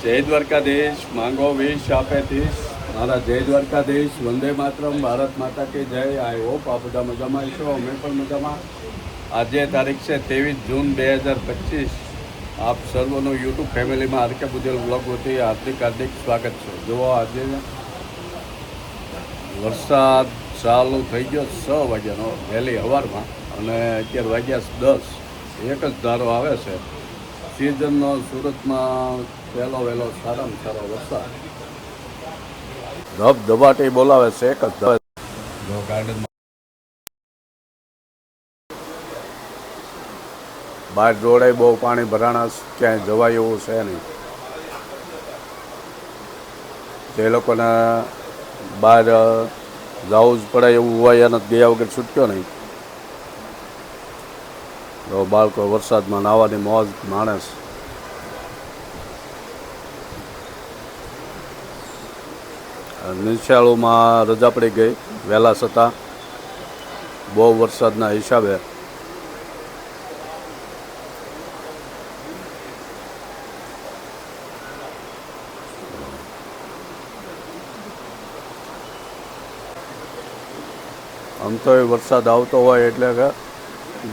જય દ્વારકાધીશ, માંગો વિશ આપે ધીશ. મારા જય દ્વારકાધીશ, વંદે માતરમ, ભારત માતા કી જય. આઈ હોપ આ બધા મજામાં છો, અમે પણ મજામાં. આજે તારીખ છે 23 જૂન 2025. આપ સર્વનું યુટ્યુબ ફેમિલીમાં આરકે બુદેલ બ્લોગ વતી હાર્દિક હાર્દિક સ્વાગત છે. જુઓ, આજે વરસાદ ચાલુ થઈ ગયો 6 વાગ્યાનો વહેલી સવારમાં, અને અત્યારે વાગ્યા 10. એક જ ધારો આવે છે. સિઝનનો સુરતમાં પહેલો વહેલો સારામાં સારો વરસાદ ધબધબાટી બોલાવે છે. એક જ ગાર્ડનમાં બહાર રોડે બહુ પાણી ભરાણા, ક્યાંય જવાય એવું છે નહીં. જે લોકોને બહાર જવું જ પડે એવું હોય એને ગયા વગર છૂટક્યો નહીં, તો બાળકો વરસાદમાં નાહવાની મોજ માણસ. નિશાળોમાં રજા પડી ગઈ વહેલા છતાં બહુ વરસાદના હિસાબે. આમ તો એ વરસાદ આવતો હોય એટલે કે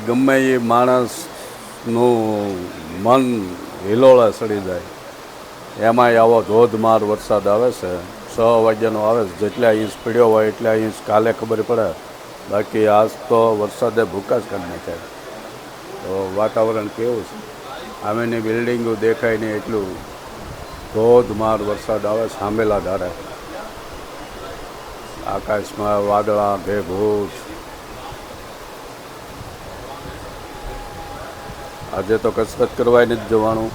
ગમે એ માણસનું મન હિલોળે ચડી જાય. એમાંય આવો ધોધમાર વરસાદ આવે છે. 6 વાગ્યાનો આવે છે. જેટલા ઇંચ પડ્યો હોય એટલા ઇંચ કાલે ખબર પડે, બાકી આજ તો વરસાદે ભૂકા જ કરી નાખ્યા. તો વાતાવરણ કેવું છે, સામેની બિલ્ડિંગો દેખાય નહીં એટલું ધોધમાર વરસાદ આવે. સાંભેલા ધારે આકાશમાં વાદળા ભેભૂત. આજે તો કસરત કરવાય નથી જવાનું.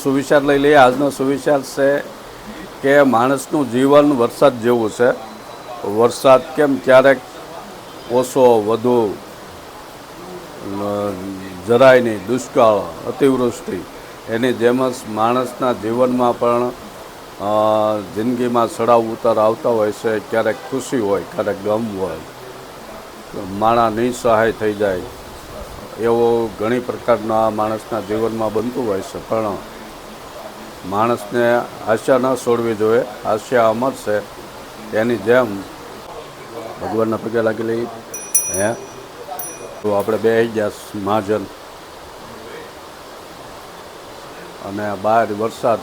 સુવિચાર લઈ લઈએ. આજનો સુવિચાર છે કે માણસનું જીવન વરસાદ જેવું છે. વરસાદ કેમ ક્યારેક ઓછો વધુ, જરાય નહીં, દુષ્કાળ, અતિવૃષ્ટિ, એની જેમ જ માણસના જીવનમાં પણ જિંદગીમાં ચડાવ ઉતાર આવતા હોય છે. ક્યારેક ખુશી હોય, ક્યારેક ગમ હોય, માણસ નિસહાય થઈ જાય, એવું ઘણી પ્રકારના માણસના જીવનમાં બનતું હોય છે. પણ માણસને આશા ન છોડવી જોઈએ. આશા અમર છે. એની જેમ ભગવાનના પગે લાગી લઈ. તો આપણે બેસી ગયા મહાજન, અને બહાર વરસાદ.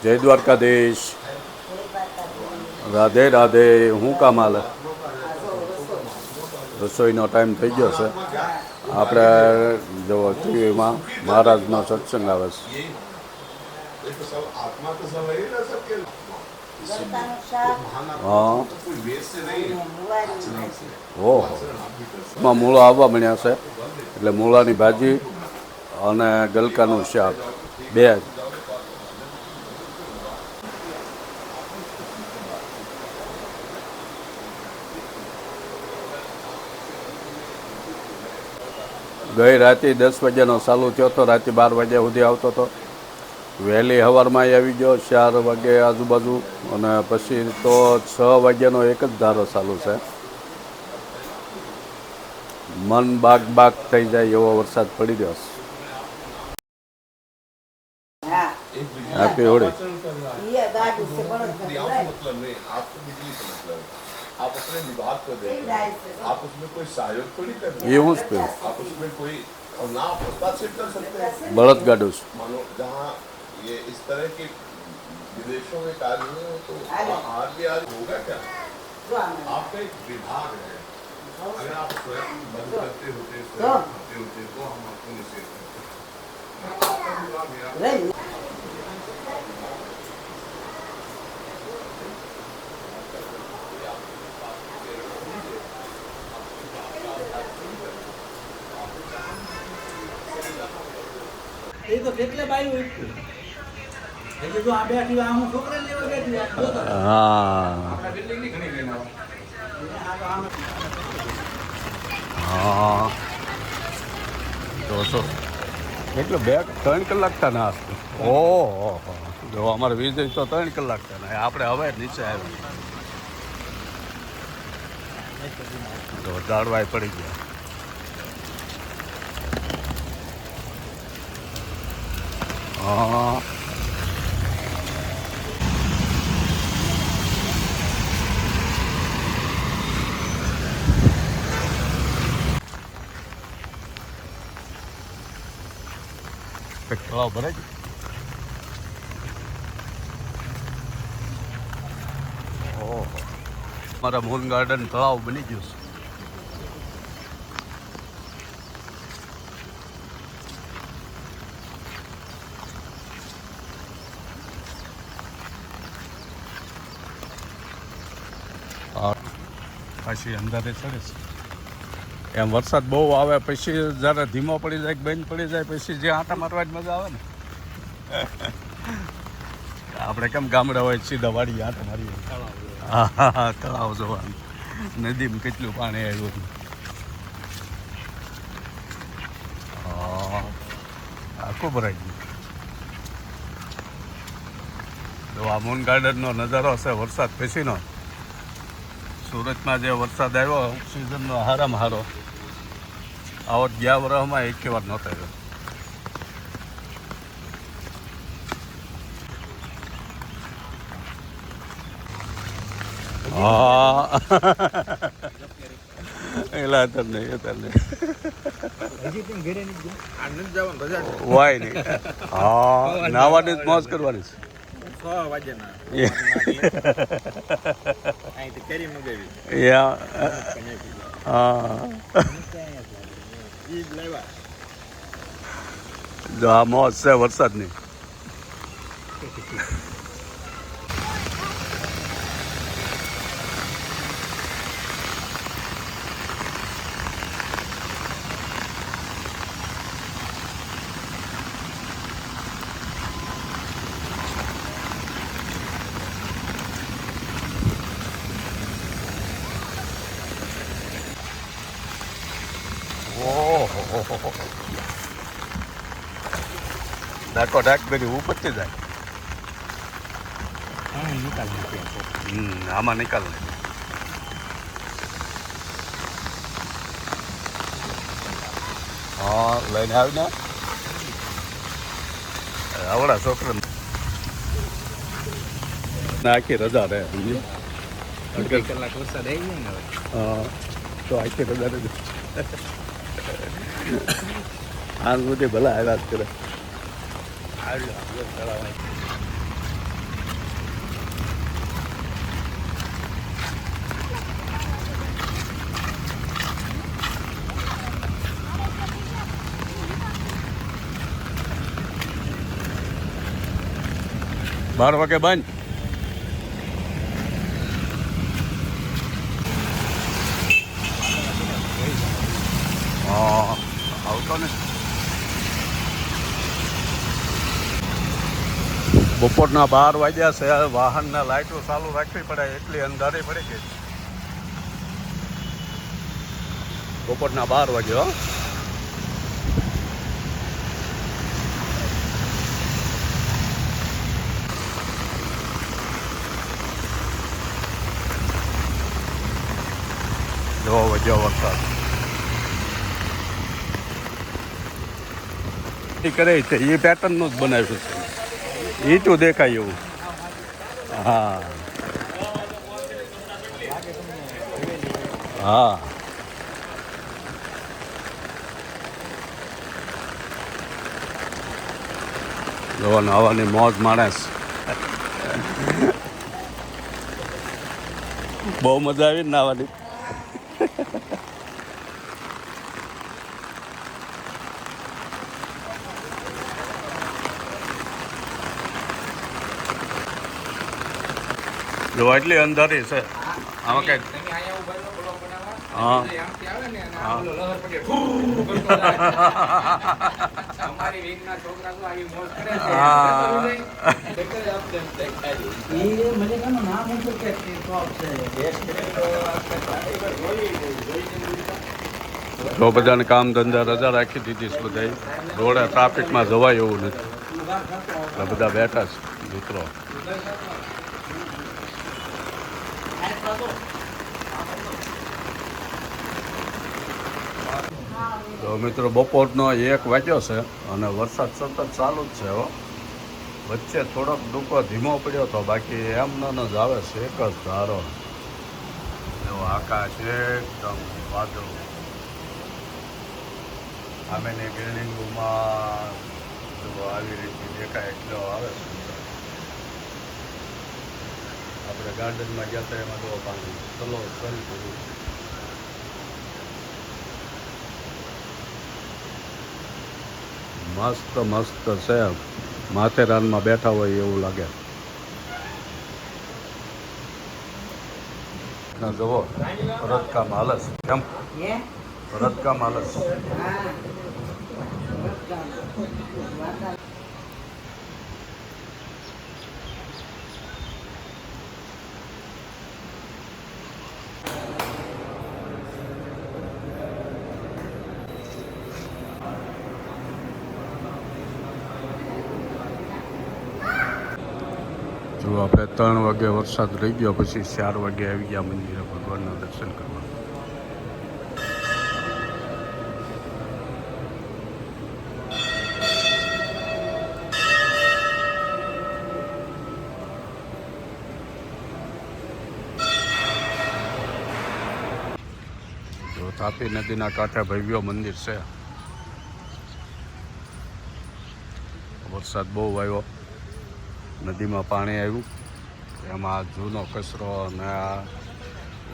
જય દ્વારકાધીશ, રાધે રાધે. હું કામ હાલે? રસોઈનો ટાઈમ થઈ ગયો છે. આપણે જો ટીવીમાં મહારાજનો સત્સંગ આવે છે. હા, ઓહો, એમાં મૂળા આવવા મળ્યા છે. એટલે મૂળાની ભાજી અને ગલકાનું શાક, બે જ. ગઈ રાતે 10 વાગ્યાનો ચાલુ થયો હતો, રાતે 12 વાગ્યા સુધી આવતો હતો. વહેલી સવારમાં આવી ગયો 4 વાગે આજુબાજુ, અને પછી તો 6 વાગ્યાનો એક જ ધારો ચાલુ છે. મન બાગ બાગ થઈ જાય એવો વરસાદ પડી રહ્યો છે. હેપી હોળી. आप अपने विभाग को देखें, आप उसमें कोई सहयोग थोड़ी कर रहे ये हूँ पे हैं, आप उसमें कोई और ना आप हस्ताक्षर कर सकते हैं। बड़द गाडूस मानो जहाँ ये इस तरह के विदेशों में कार्य हुए हो, तो आज भी आज होगा क्या? आपका एक विभाग है, अगर आप स्वयं बंद करते होते तो हम आपको निषेध करते। आपका विभाग है। એ તો કેટલે બાયું ઉઠ્યું એટલે જો આ બેઠી આ હું છોકરા લેવા બેઠી હા આપણા બિલ્ડિંગ ની ઘણી બેન હા તો કેટલો 2-3 કલાક ના ઓહો જો અમારે વીજળી તો 3 કલાક છે ને આપણે હવે નીચે આવ્યા તો ઝાડવાય પડી ગયા. હા તળાવ ભરાય છે. ઓહો મારા મૂન ગાર્ડન તળાવ બની ગયું છે. પછી અંધારે ચડે છે એમ વરસાદ બહુ આવે પછી જ્યારે ધીમો પડી જાય બંધ પડી જાય પછી જે આંટા મારવા જ મજા આવે ને આપણે કેમ ગામડા હોય સીધા વાડી આંટા મારીએ. હા હા હા તળાવ જોવાનું નદીમાં કેટલું પાણી આવ્યું. આખું ભરાઈ ગયું. જો આ મૂન ગાર્ડનનો નજારો છે વરસાદ પછીનો. સુરતમાં જે વરસાદ આવ્યો સિઝનનો હારામાં હારો આવો ગયા વર્ષમાં એક વાર નહોતો આવ્યો. હા એલા તમને વાય નહીં. હા નાવાની જ મોજ કરવાની છે. 6 વાગ્યાના જો આ મોજ છે વરસાદની. ડાકો ડાક બધી ઉપરથી જાય. આમાં નિકાલ નહીં. હા લઈને આવીને આવડા છોકરા આખી રજા રહે. કલાક વરસાદ આવી ગયો ને હા તો આખી રજા રહે. આજ સુધી ભલા આવ્યા જ કરે. બાર વાગે બંધ. હા આવતો ને બપોરના 12 વાગ્યા છે. વાહનના લાઇટો ચાલુ રાખવી પડે એટલી અંધારી પડી ગઈ. બપોરના 12 વાગ્યા હો. જોવો વધ્યો વરસાદ કરે છે એ પેટર્નનું જ બનાવ્યું છે. ઈટું દેખાય એવું. હા હા જો નાવાની મોજ માણસ. બહુ મજા આવી ને નાવાની. જો એટલી અંધારી છે આમાં કઈ. હા તો બધાને કામ ધંધા રજા રાખી દીધી છે. બધા રોડે ટ્રાફિકમાં જવાય એવું નથી. આ બધા બેઠા છે મિત્રો. તો મિત્રો બપોરનો 1 વાગ્યો છે અને વરસાદ સતત ચાલુ જ છે. હો વચ્ચે થોડોક ડૂકો ધીમો પડ્યો હતો, બાકી એમનો જ આવે છે એક જ ધારો. એવો આકાશ એકદમ વાદળ. સામેની બિલ્ડિંગોમાં આવી રીતે દેખાય એટલો આવે છે. આપણે ગાર્ડનમાં ગયા હતા એમાં જો પાણી ચલો કરી દીધું. મસ્ત મસ્ત છે, માથેરાનમાં બેઠા હોય એવું લાગે. ના જુઓ ભરતકામ હાલે છે. કેમ ભરતકામ હાલે છે? જો આપણે 3 વાગે વરસાદ રહી ગયો, પછી 4 વાગે આવી ગયા મંદિરે ભગવાનના દર્શન કરવા. જો તાપી નદીના કાંઠે ભવ્ય મંદિર છે. વરસાદ બહુ આવ્યો, નદીમાં પાણી આવ્યું, એમાં જૂનો કચરો અને આ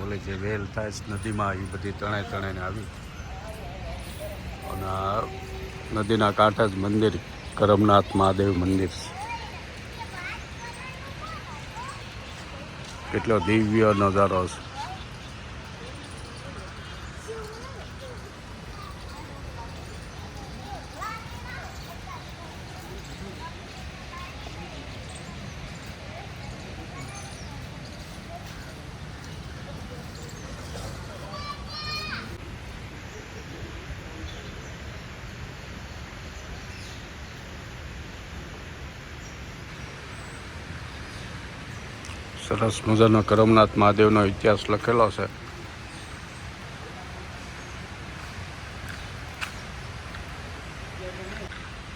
ઓલી જે વેલ થાય છે નદીમાં, એ બધી તણાઈને આવી. અને આ નદીના કાંઠે જ મંદિર, કરમનાથ મહાદેવ મંદિર છે. કેટલો દિવ્ય નજારો છે. સરસ મજાનો કરમનાથ મહાદેવનો ઇતિહાસ લખેલો છે.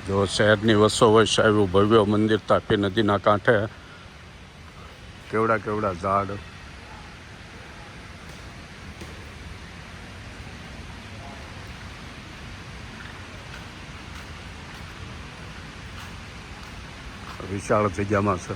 જો શહેરની વચ્ચોવચ્ચ આવ્યું ભવ્ય મંદિર તાપી નદીના કાંઠે. કેવડા ઝાડ, વિશાળ જગ્યામાં છે.